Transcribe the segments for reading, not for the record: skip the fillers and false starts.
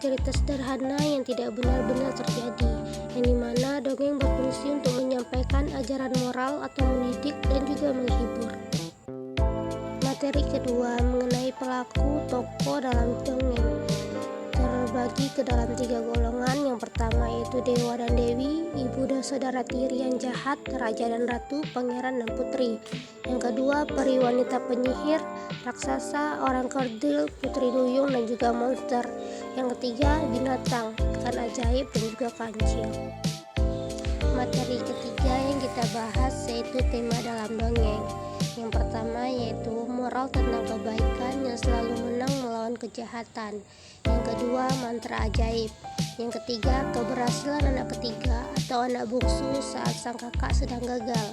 cerita sederhana yang tidak benar-benar terjadi, yang dimana dongeng berfungsi untuk menyampaikan ajaran moral atau mendidik dan juga menghibur. Materi kedua mengenai pelaku tokoh dalam dongeng terbagi ke dalam 3 golongan. Yang pertama yaitu dewa dan dewi, ibu dan saudara tiri yang jahat, raja dan ratu, pangeran dan putri. Yang kedua peri wanita penyihir, raksasa, orang kerdil, putri duyung dan juga monster. Yang ketiga binatang, ikan ajaib dan juga kancil. Materi ketiga yang kita bahas yaitu tema dalam dongeng. Yang pertama yaitu moral tentang kebaikan yang selalu menang melawan kejahatan. Yang kedua mantra ajaib. Yang ketiga keberhasilan anak ketiga atau anak bungsu saat sang kakak sedang gagal.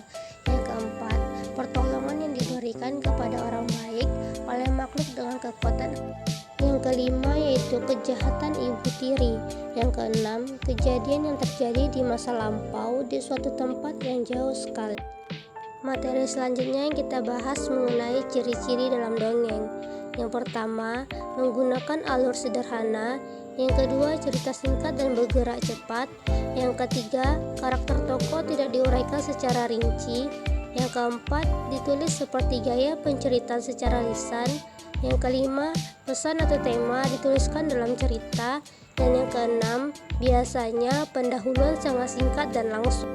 Yang keempat pertolongan yang diberikan kepada orang baik oleh makhluk dengan kekuatan. Yang kelima yaitu kejahatan ibu tiri. Yang keenam kejadian yang terjadi di masa lampau di suatu tempat yang jauh sekali. Materi selanjutnya yang kita bahas mengenai ciri-ciri dalam dongeng. Yang pertama, menggunakan alur sederhana. Yang kedua, cerita singkat dan bergerak cepat. Yang ketiga, karakter tokoh tidak diuraikan secara rinci. Yang keempat, ditulis seperti gaya penceritaan secara lisan. Yang kelima, pesan atau tema dituliskan dalam cerita. Dan yang keenam, biasanya pendahuluan sangat singkat dan langsung.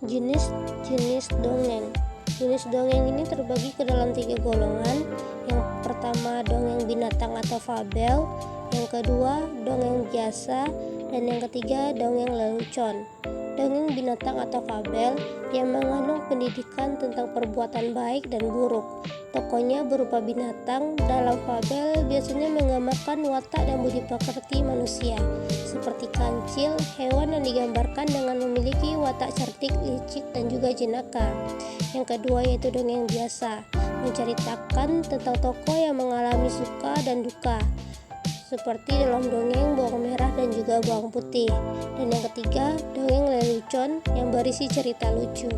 Jenis dongeng. Jenis dongeng ini terbagi ke dalam 3 golongan. Yang pertama dongeng binatang atau fabel, yang kedua dongeng biasa, dan yang ketiga dongeng lelucon. Dongeng binatang atau fabel yang mengandung pendidikan tentang perbuatan baik dan buruk. Tokohnya berupa binatang. Dalam fabel biasanya menggambarkan watak dan budi pekerti manusia, seperti kancil, hewan yang digambarkan dengan memiliki watak cerdik, licik, dan juga jenaka. Yang kedua yaitu dongeng biasa, menceritakan tentang tokoh yang mengalami suka dan duka, seperti dalam dongeng bawang merah dan juga bawang putih. Dan yang ketiga dongeng lelucon yang berisi cerita lucu.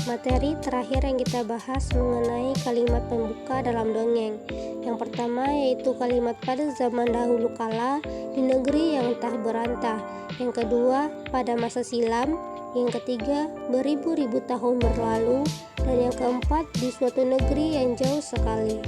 Materi terakhir yang kita bahas mengenai kalimat pembuka dalam dongeng. Yang pertama yaitu kalimat pada zaman dahulu kala di negeri yang entah berantah. Yang kedua pada masa silam. Yang ketiga beribu-ribu tahun berlalu. Dan yang keempat di suatu negeri yang jauh sekali.